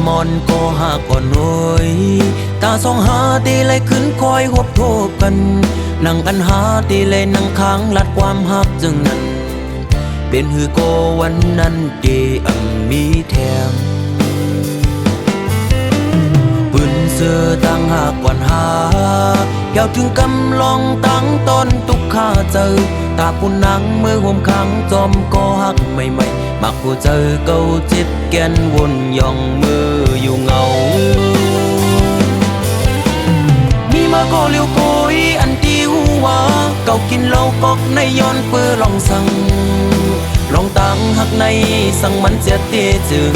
มอนก็หากก่อนหน่อยตาสองหาตีเลยขึ้นคอยหบโทบกันนั่งกันหาตีเลยนั่งค้างลัดความหักจึงนั้นเป็นหือโกวันนั้นเดมีแถมปืนเสือตั้งหากวันหาเกี่ยวถึงกำลองตั้งต้นตุกข้าเจอตาปุ่นนังมือห่มขังจอมก็หักใหม่ๆมักผู้เจอเก่าจิตแกนวนย่องมืออยู่เงามีมาก็เลี้ยวโกยอันที่หัวเก่ากินเหล้ากอกในย้อนเปื้อลองสั่งลองตั้งหักในสั่งมันเสียเตจึง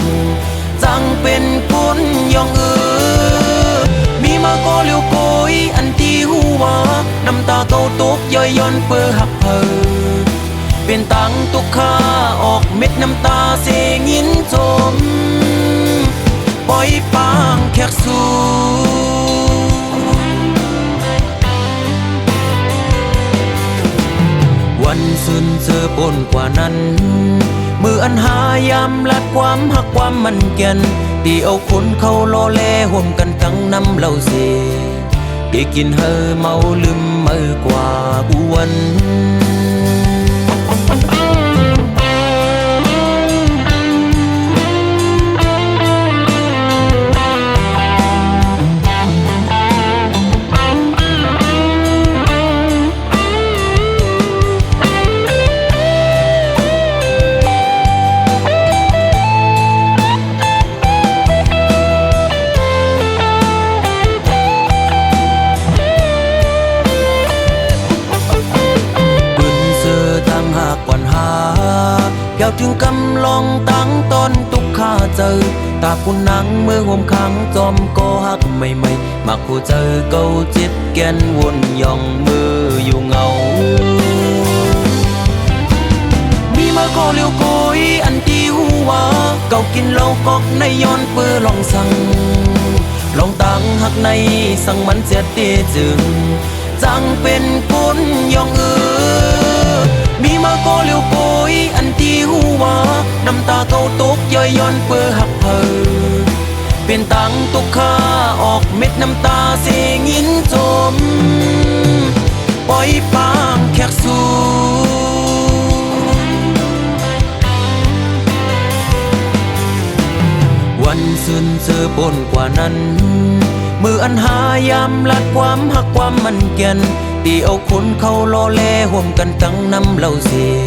จังเป็นคนย่องมีมาก็เลี้ยวโกยอันที่หัวน้ำตาเก่าตกย่อยย้อนเปื้อหักเพอเป็นตังตุกข้าออกเม็ดน้ำตาเสียงินจมปล่อยปางแขกสู่วันสุนเจอปนกว่านั้นมืออันหายามลัดความหักความมันแก่นตีเอาคนเขาล้อแลห่มกันตั้งน้ำเหล้าเสียได้กินเฮอเมาลืมเมื่อกว่าวันเกี่ยวถึงกำลองตั้งต้นตุกข้าเจอตาปุ่นนังมือห่มขังจอมก็หักใหม่ๆมักผู้เจอเก่าจิตแกนวนย่องมืออยู่เงามีมาก็เลี้ยวโกยอันที่หัวเก่ากินเหล้ากอกในย้อนเปื้อลองสั่งลองตั้งหักในสั่งมันเสียเตจึงจังเป็นคนย่องมีมาก็เลี้ยวโกยอันที่หัวน้ำตาเก่าตกย่อยย้อนเปื้อหักเพอเป็นตังตุกข้าออกเม็ดน้ำตาเสียงินจมปล่อยปางแขกสู่วันสุนเจอปนกว่านั้นมืออันหายามลัดความหักความมันแก่นตีเอาคนเขาล้อแลห่มกันตั้งน้ำเหล้าเสีย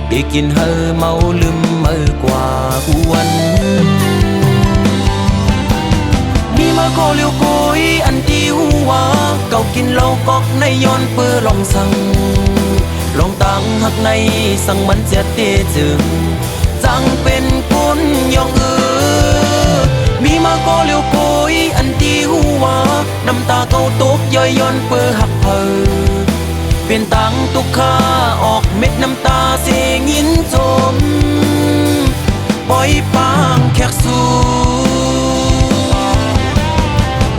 ได้กินเฮอเมาลืมเมื่อกว่าวันมีมาก็เลี้ยวโกยอันที่หัวเก่ากินเหล้ากอกในย้อนเปื้อลองสั่งลองตั้งหักในสั่งมันเสียเตจึงจังเป็นคนย่องมีมาก็เลี้ยวโกยอันที่หัวน้ำตาเก่าตกย่อยย้อนเปื้อหักเพอเป็นตังตุกข้าออกเม็ดน้ำตาเสียงินจมปล่อยปางแขกสู่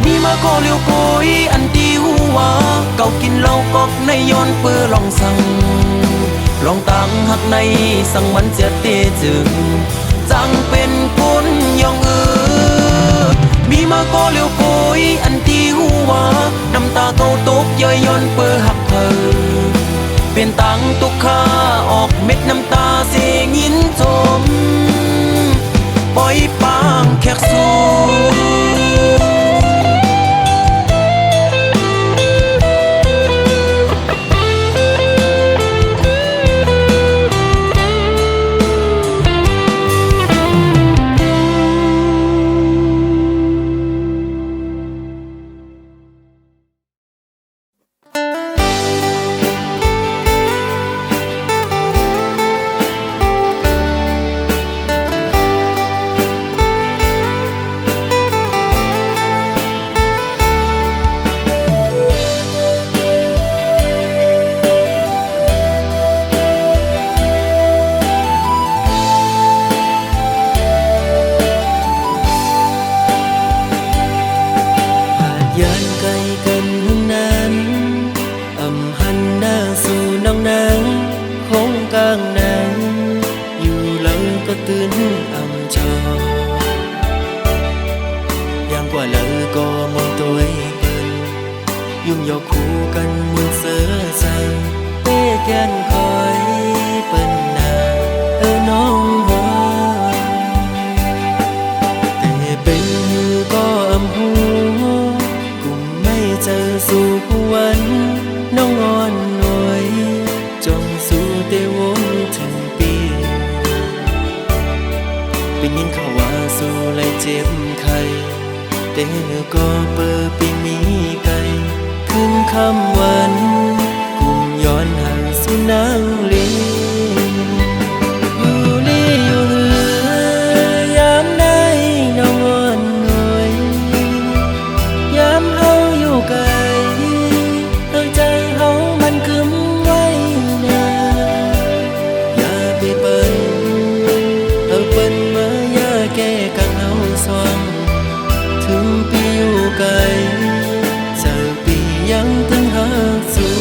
มีมาก็เลี้ยวโกยอันที่หัวเก่ากินเหล้ากอกในย้อนเปื้อลองสั่งลองตั้งหักในสั่งมันเสียเตจึงจังเป็นคนย่องมีมาก็เลี้ยวโกยอันที่หัวน้ำตาเก่าตกย่อยย้อนเปื้อหักเพอเป็นตังตุกข้าออกเม็ดน้ำตาเสียงินจมปล่อยปางแขกสู่ กว่าเลยก็มองตัวเปิ้นยุ่งยอกคู่กันมุนเสือใจเป้แกนคอยเปิ้นนาน้องเฮอแต่เป็นก็อำหูกุมไม่เจอสู่วันน้องอ่อนหน่วยจงสู่เตวงถึงปีเป็นยินเขาว่าสู่ไล่เจ็บไข้แต่ก็เปิดปีมีไกลขึ้นคำวันกุมย้อนห่างสู่นางลีอยู่ลีอยู่เหือยามใดน้องอ่อนหน่วยยามเฮาอยู่ไกลใจเฮามันกึมไว้นาอย่าไปเปิ้นเปิ้นมาอย่าแก้กังเฮาสวงถึงปีอยู่ไกลเจอปียังตึงหาสู่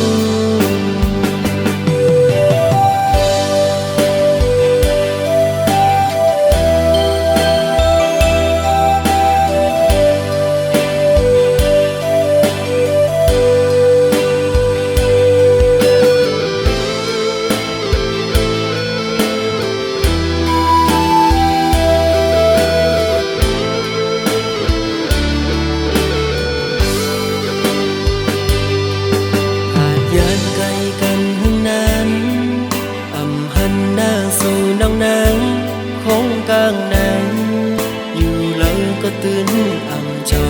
กลางนั้นอยู่แล้วก็ตื่นอ่ำจอ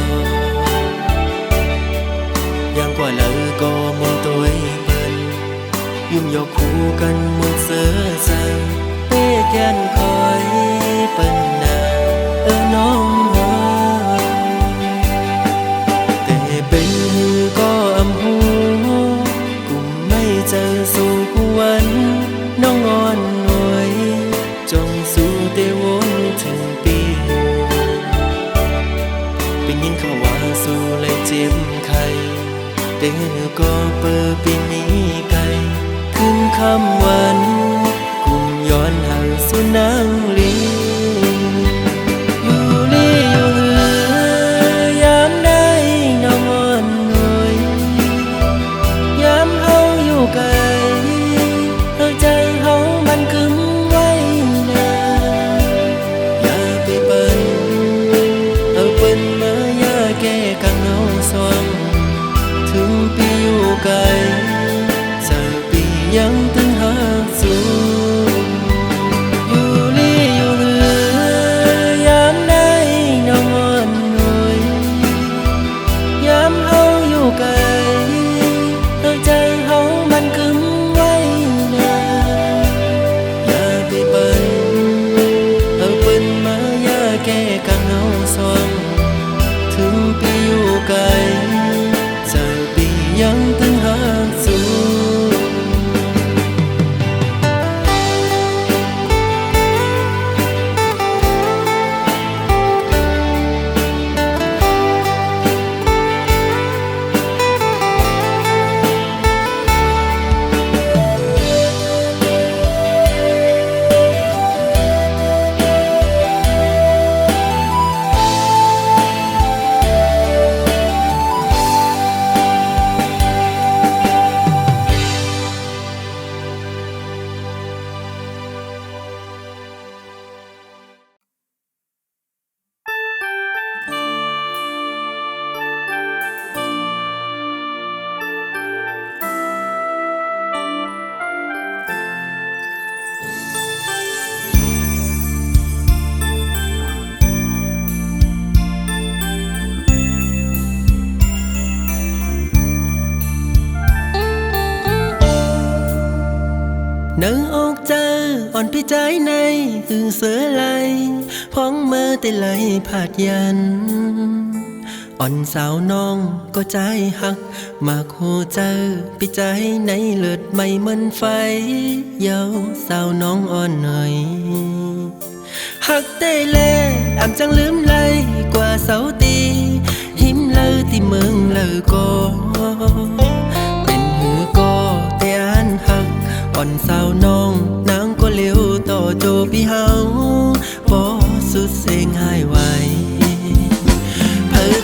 ยังกว่าแล้วก็มองตัวเปิ้นยุ่งยอกคู่กันมุนเสือใจเป้แกนคอยเปิ้นนาน้องเฮอแต่เป็นก็อำหูกุมไม่เจอสู่วันน้องอ่อนหน่วยจงสู่เตวงถึงปีเป็นยินเขาว่าสู่ไล่เจ็บไข้แต่ก็เปิดปีมีไกลขึ้นคำวันกุมย้อนห่างสู่นางลีอยู่ลีอยู่เหือยามใดน้องอ่อนหน่วยยามเฮาอยู่ไกลใจเฮามันกึมไว้นาอย่าไปเปิ้นเปิ้นมาอย่าแก้กังเฮาสวงถึงปีอยู่ไกลเจอปียังตึงหาสู่อยู่ลีอยู่เหือยามใดน้องอ่อนหน่วยยามเฮาอยู่ไกลใจเฮามันกึมไว้นาอย่าไปเปิ้นเปิ้นมาอย่าแก้กังเฮาสวงถึงปีอยู่ไกลเจอปียังตึงหาสู่นังออกเจออ่อนพี่ใจในถึงเสือไหลพ้องเมื่อแต่ไหลผาดยันอ่อนสาวน้องก็ใจหักมากโหเจอพี่ใจในเลือดไม่เหมือนไฟเยาสาวน้องอ่อนหน่อยหักเต้เล่อ่ำจังลืมเลยกว่าเสาตีหิมเลยที่เมืองเลยก็เป็นหือก็แต่อันหักอ่อนสาวน้องนางก็เลี้ยวต่อโจพี่เฮาบ่สุดเสียงหายไหวเพิ่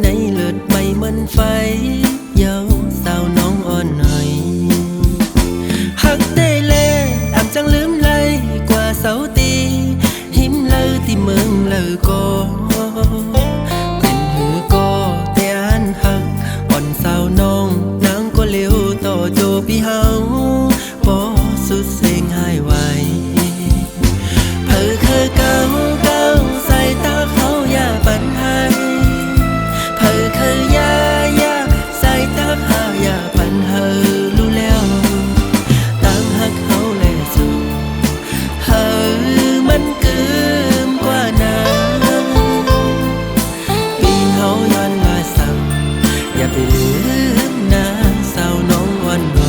ในเลือดไม่เหมือนไฟเยาสาวน้องอ่อนหน่อยหักได้แล้วอำจังลืมเลยกว่าเสาตีหิมเลยที่เมืองเลยก็เป็นหือก็แต่อันหักอ่อนสาวน้องนางก็เลี้ยวต่อโจพี่เฮาบ่สุดเสียงหายไวเผอคือเก่าใส่ตาเขาอย่าปันให้เผอคือยาใส่ตาเขาอย่าปันเฮารู้แล้วตามหักเขาแลสู้เฮามันเกิมกว่านั้นปีนเฮาย้อนว่าสั่งอย่าไปลืมนะสาวน้องอ่อนไหว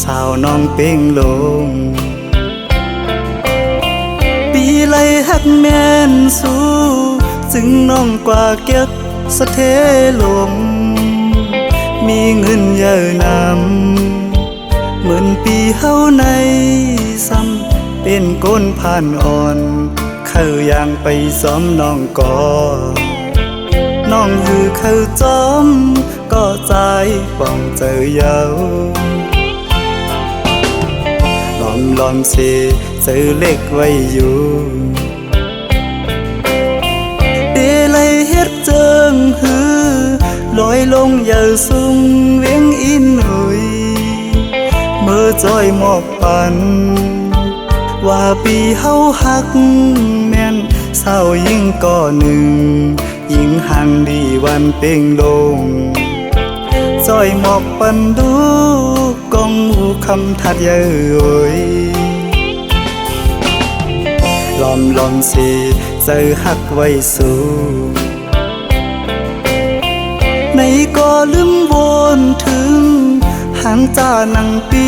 สาวน้องเป่งลงปีไลหักแม่นสู้จึงน้องกว่าเก็บสะเทลมมีเงินเยอะนำเหมือนปีเฮาในซ้ำเป็นก้นผ่านอ่อนเข้าย่างไปซ้อมน้องก่อน้องคือเข้าจอมก็ใจป้องเจอเยาลอมเสเจอเล็กไว้อยู่เดลัยเฮ็ดเจิงหือลอยลงอย่าสูงเวียงอินหุยเมื่อจอยหมอกปันว่าปีเฮาหักแม่นเศร้ายิ่งก่อหนึ่งยิ่งห่างดีวันเป่งลงจอยหมอกปันดูกองหูคำทัดเย้ยลอมสิเจอหักไว้สู้ในก็ลืมวนถึงหันจานังปี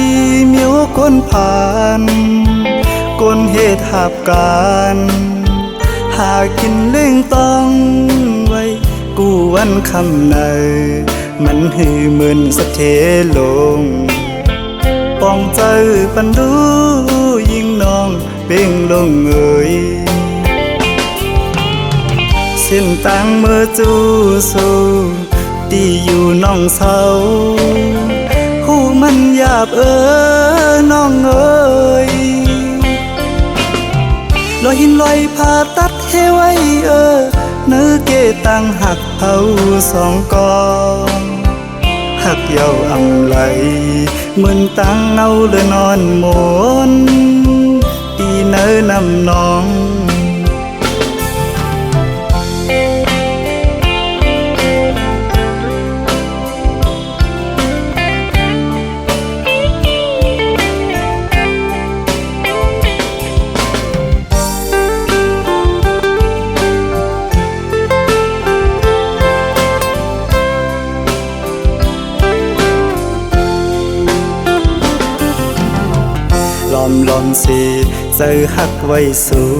เมียวคนผ่านคนเหตุหาบการหากินเล่งต้องไว้กูวันคำในมันหือเหมือนสะเทลงป้องใจปันดูยิ่งน้องเป่งลงเอ่ยเส้นต่างเมื่อจูสู้ตีอยู่น้องเศร้าหูมันหยาบน้องเอ่ยลอยหินลอยผ่าตัดให้ไว้เนื้อเกตังหักเผาสองกองหักเยาอำไหลเหมือนตังเอาเลยนอนหมนปีเนื้อนำน้องลอมสิเจอหักไว้สู้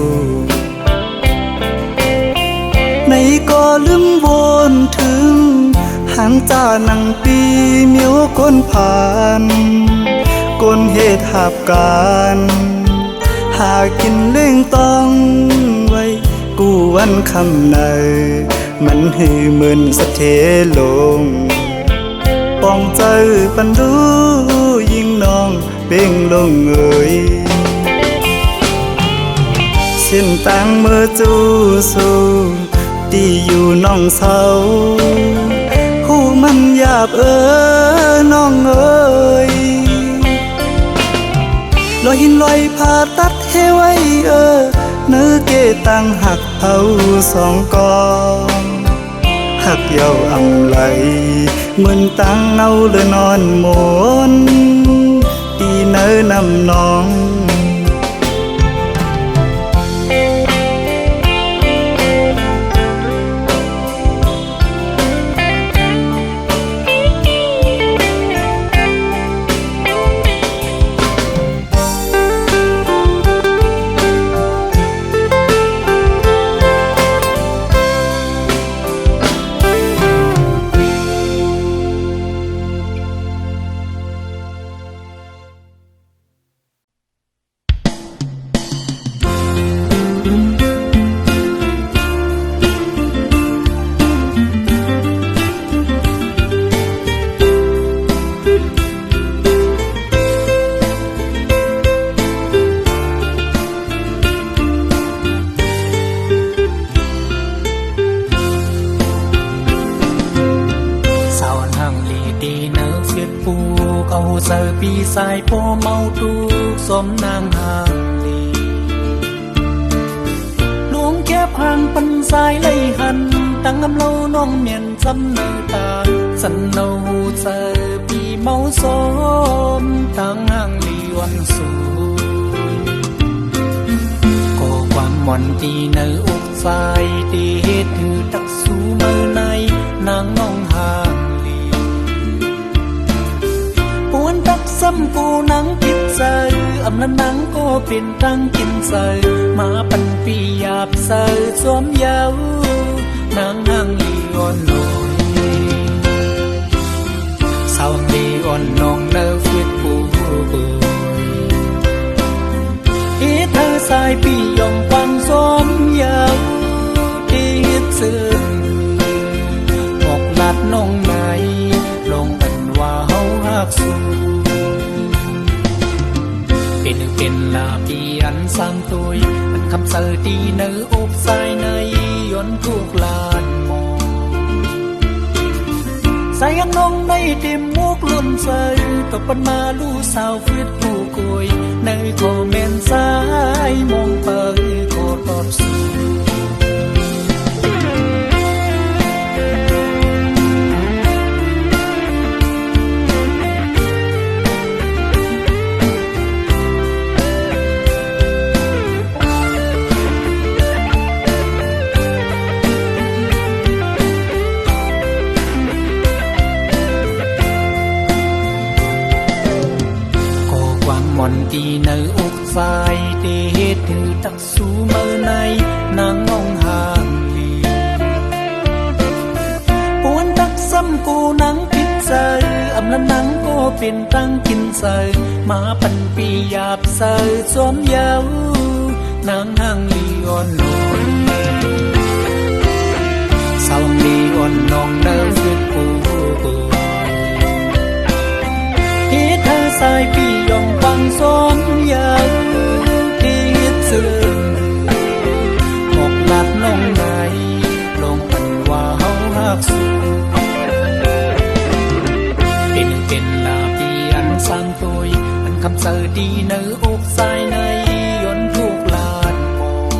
ในก็ลืมวนถึงหันจานังปีเมียวคนผ่านคนเหตุหาบการหากินเล่งต้องไว้กูวันคำในมันหือเหมือนสะเทลงป้องใจปันดูยิ่งน้องเป่งลงเอ่ยเส้นต่างเมื่อจูสู้ตีอยู่น้องเศร้าห บน้องเอ้ยลอยหินลอยผ่าตัดให้ไว้เนื้อเกตังหักเอาสองกองหักเยาอำไหลเหมือนตังเอาเลยนอนหมนตีเนื้อนำน้องgiờ pi sai po mau tu xóm nang hàng lì luống kép hàng phân sai lấy hằn tăng âm lâu non miền dâm nơ ta sân lâu giờ pi mau xóm tăng hàng lì oan su cô quan mòn ti nơ úc sai ti hết thư đặc su mơ này nàng ngong hàngตักซ้ำกูนังกินเซออำนั้นนังก็เป็นตั้งกินเซอมาปันปีหยาบเซอสวมเยาวนางนางลีอ่อนลอยสาวลีอ่อนนองเนื้อฟิตปูบุยอีเธอสายปียองฟังสวมเยาดีซึ้งบอกลัดน้องไหนลงอันว่าเฮาหักสูเป็นลาปีอันสร้างตัวอันคำเสอตีเนื้ออกใส่ในย้อนทุกลานมองใส่ยังน้องในเต็มมุกลุ่นเสอตกปันมาลู่สาวฟิตผู้กุยในคอมเมนต์สายมองเปิดโคตรสูมอนตีเนื้ออกใส่เตะถือตักสูเมื่อในนางงองห่างลีปวนตักซ้ำกูนังพิษเซออำนั้นนังก็เป็นตั้งกินเซอมาปันปีหยาบเซอสวมเยาวนางห่างลีอ่อนลอยสาวลีอ่อนนองเนื้อฟิตปูที่เธอสายปียองฟังสมยาวที่ซึ้งบอกลัดน้องไหนลงอันว่าเฮาหักสูเป็นลาปีอันสร้างตัวอันคำเสอดีเนื้ออกใส่ในย้อนทุกลานมอง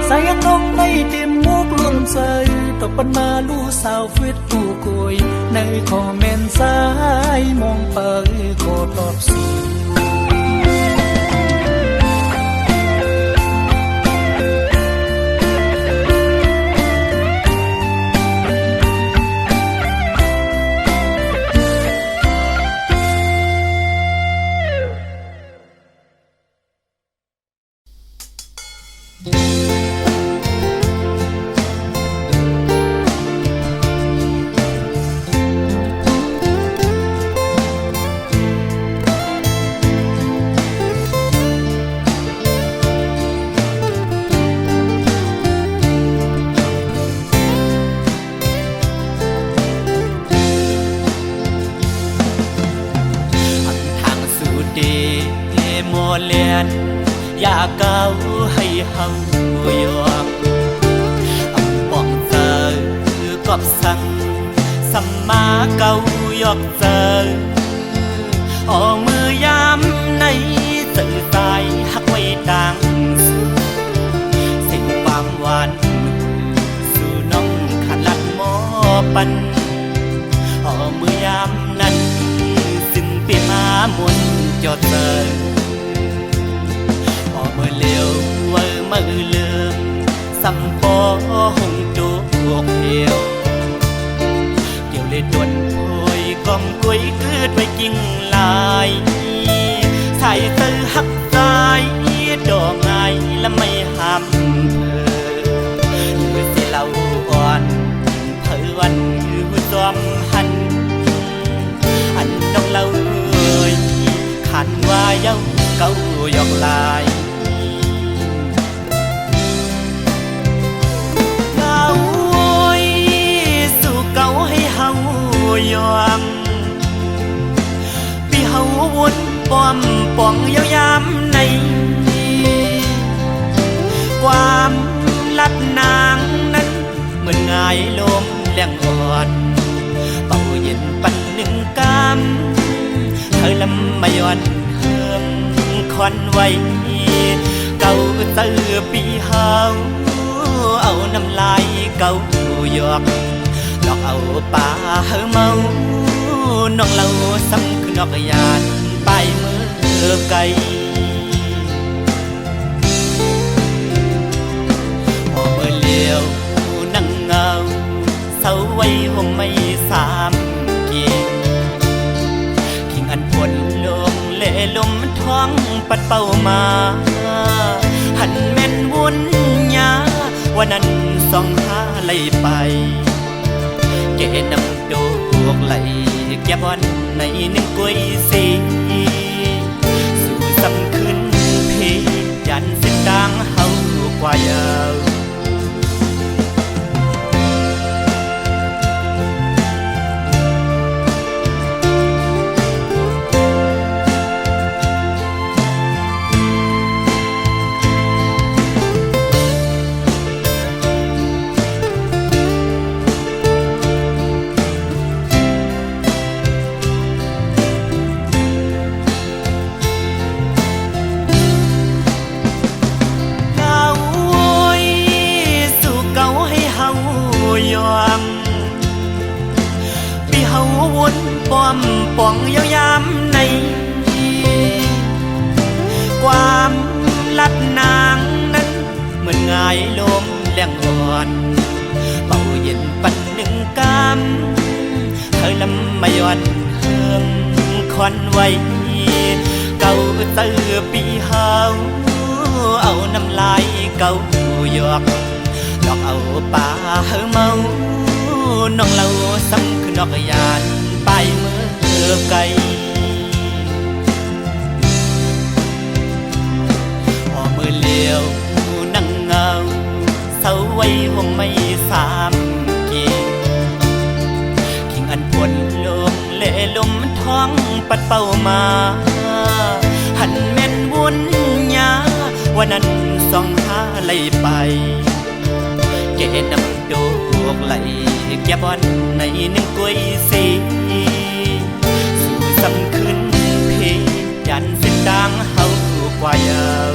ใส่ยังน้องในเต็มมุกลุ่นเสอตกปันมาลู่สาวฟิตผู้กุยในคอมเมนต์สายมองเปิดโคตรสูอยากก้าวให้เฮายอมป้องเธอกับสัง สัมมาเก่ายอกเจอมือยามในสื่อสายหักไว้ต่างสิ่งความหวานสู่น้องขันลัดหมอปันมือยามนั้นซึ่งเปียมามุนจอดเจอมือเลี้ยวมือเลืมสัมปอหงจูกเหี่ยวเกี่ยวเลยดวนโอยกอมกุยคืดไว้กิ่งลายใส่เธอหักใจดอกไงและไม่ห้ามเธอหรือสิเราอ่อนเธอวันคือจอมหันอันน้องเราขันว่าเย้าเก่ายอกลายยอมปีเฮาวนป้อมป่องยาวยามในความลัดนางนั้นเหมือนง่ายลมแรงอ่อนเป่าเย็นปันหนึ่งกำเธอลำไม่ย้อนเฮิมคอนไว้เก่าเตือปีเฮาเอาน้ำลายเก่าหยอกดอกเอาป่าเมาน้องเราซ้ำคือนอกยานไปมือไกลมือเลี้ยวนั่งเงาเศร้าไว้ห่มไม่สามเกียงขิงอันปวดลมเล่ลมท้องปัดเป่ามาหันแม่นวุ่นยาวันนั้นส่องหาไหลไปเกนำดอกไหลแก้บวันในหนึ่งกุยสีสู่สำคืนเพยันเส้นดังเฮากว่ายาวป้อมป่องยาวยามในความลัดนางนั้นเหมือนง่ายลมแรงอ่อนเป่าเย็นปันหนึ่งกำเธอลำไม่ย้อนเฮิมคอนไว้เก่าเตือปีเฮาเอาน้ำลายเก่าหยอกดอกเอาป่าเมาน้องเราซ้ำคือนอกยานไปมือไกลมือเลี้ยวนั่งเงาเศร้าไว้ห่มไม่สามเกียงขิงอันปวดลมเล่ลมท้องปัดเป่ามาหันแม่นวุ่นยาวันนั้นส่องหาไหลไปเกนำดอกไหลแก้บวันในหนึ่งกุยสีสู่สำคืนเพยันเส้นดังเฮากว่ายาว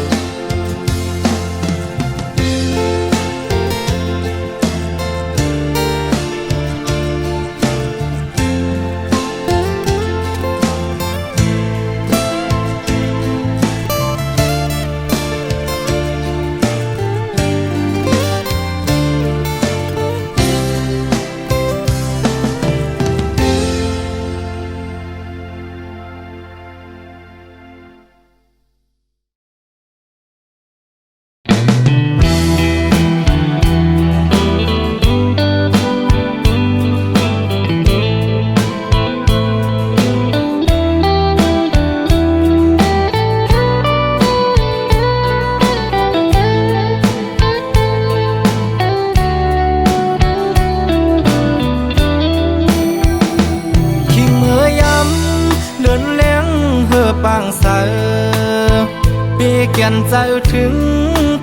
เกียนใจถึง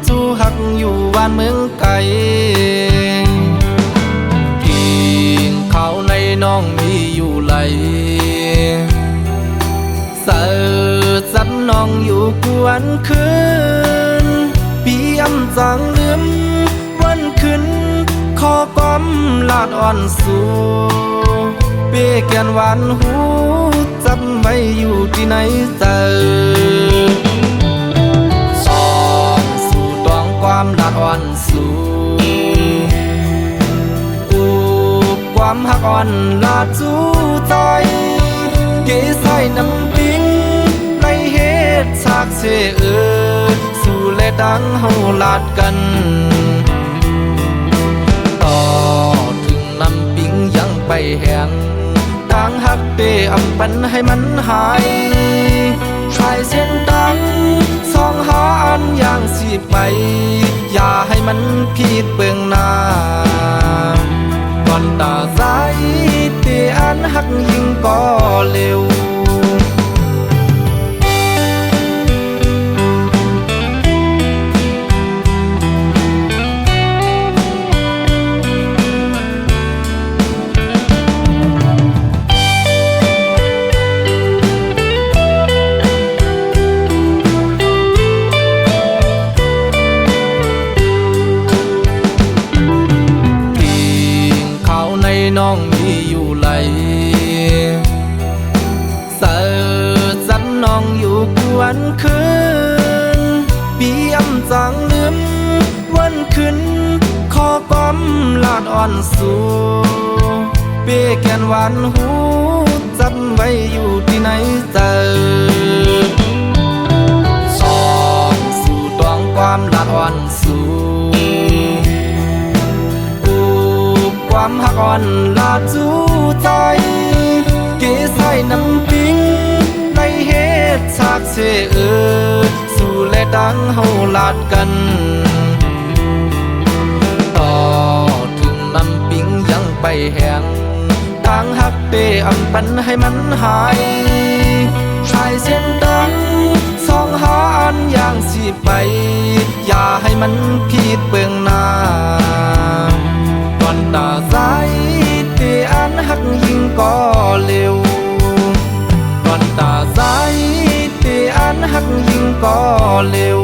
จูหักอยู่บ้านเมืองไกลกินข้าวใน น้องมีอยู่ไหลเสิร์จันน้องอยู่กวนคืนปีอำจังลืมวันคืนขอก้อมลาดอ่อนสู่เปียแกนหวานหูจำไว้อยู่ที่ไหนเจอสอนสู่ตองความลาดอ่อนสู่ความหักอ่อนลาดจูใจเกใส่น้ำปิ้งในเหตุฉากเสสู่และดังเฮาลาดกันต่อถึงน้ำปิ้งยังไปแห้งดังหักเปอำปันให้มันหายชายเส้นดังสองหาอันอย่างสิไปอย่าให้มันผิดเบื้องหน้าก่อนตาสายเตียนหักยิงก็เร็วน้องมีอยู่ไหลเสิร์จันน้องอยู่กวนคืนปีอำจังลืมวันคืนขอก้อมลาดอ่อนสู่เปียแกนหวานหูจำไว้อยู่ที่ไหนเจอสองสู่ตองความลาดอ่อนสู่ความหักอ่อนลาดจูใจเกใส่น้ำปิ้งในเหตุฉากเสสู่และดังเฮาลาดกันต่อถึงน้ำปิ้งยังไปแห้งดังหักเปอำปันให้มันหายชายเส้นดังสองหาอันอย่างสิไปอย่าให้มันผิดเบื้องหน้าก่อนตาสายเตียนหักยิงก็เร็วก่อนตาสายเตียนหักยิงก็เร็ว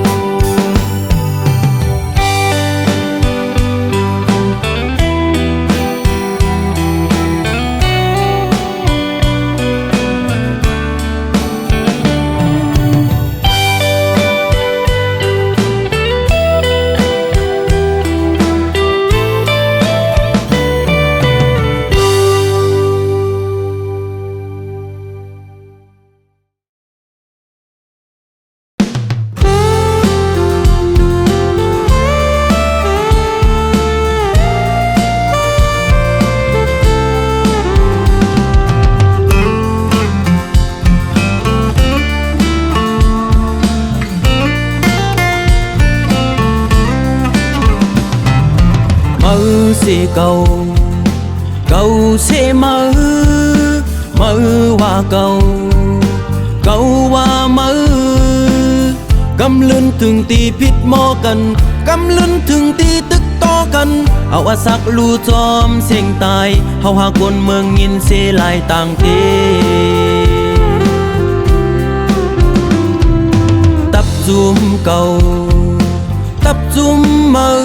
เก่าเก่าเสมือว่าเก่าเก่าว่ามือกำลืนถึงตีพิษหมอกันกำลืนถึงตีตึกต่อกันเอาว่าสักลูจอมเสียงตายเฮาหาคนเมืองยินเสลายต่างเทตับจุ่มเก่าตับจุ่มมือ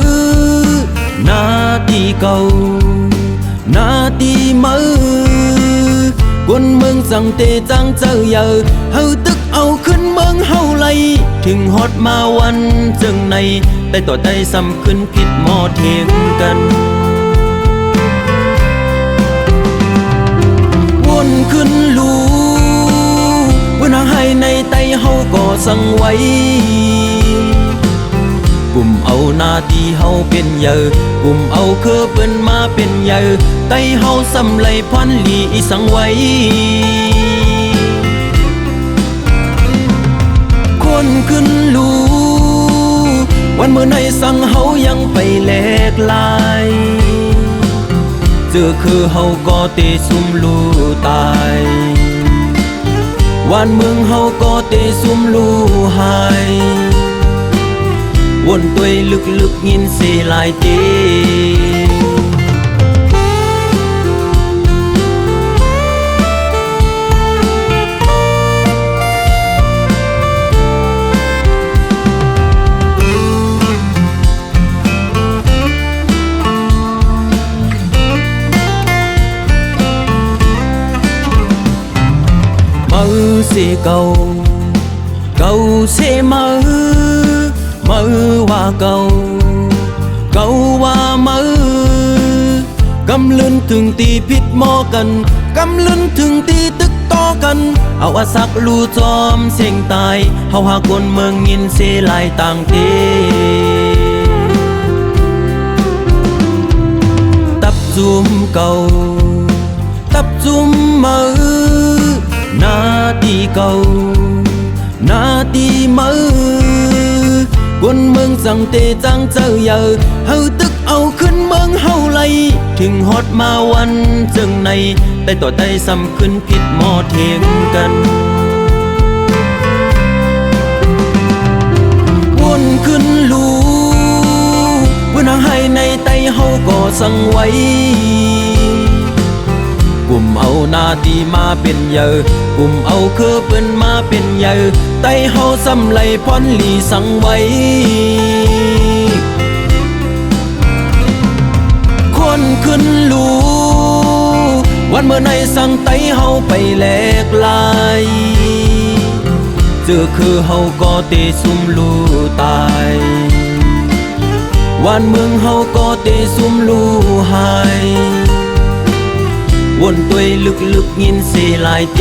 นาทีเก่านาทีมือกวนเมืองสั่งเตจังเจอเยอะเฮาตึกเอาขึ้นเมืองเฮาไลถึงฮอดมาวันจึงในได้ต่อได้ซ้ำขึ้นผิดหมอเทียงกันวนขึ้นลูเวลาให้ในไตเฮาก็สั่งไว้กลุ่มเอาหน้าที่เฮาเป็นเยอะกลุ่มเอาคือเปิ้นมาเป็นเยอะไตเฮาสำไหลพันหลีสังไว้คนขึ้นลูวันเมื่อในสั่งเฮายังไปแลกลายเจอคือเฮาก็เตซุ่มลูตายวันเมืองเฮาก็เตซุ่มลูหายวนตัวลึกๆยินเสลายเต sẽ cầu cầu sẽ mơ mơ hoa cầu cầu hoa mơ căm lớn thườngตีพิษหมอกันกำลุ้นถึงตีตึกต่อกันเอาอาสักลูจอมเสียงตายเฮาหาคนเมืองยินเสลายต่างเทตับจุมเก่าตับจุมมือนาตีเก่านาตีมือคนเมืองสั่งเตจังเจอเยอะเฮาตึกเอาขึ้นเมืองเฮาไล่ถึงฮอดมาวันจึงในแต่ต่อได้ซ้ำขึ้นผิดหมอเทียงกันวนขึ้นลูเพื่อนให้ในไตเฮาก็สั่งไว้กลุ่มเอาหน้าที่มาเป็นเยอะกลุ่มเอาคือเปิ้นมาเป็นเยอะไตเฮาซ้ำไหลพรหลีสั่งไว้คนขึ้นลูวันเมื่อในสั่งไตเฮาไปแหลกลายเจอคือเฮาก็เตซุ่มลูตายวันเมืองเฮาก็เตซุ่มลูหายวนตัวลึกๆยินเสลายเต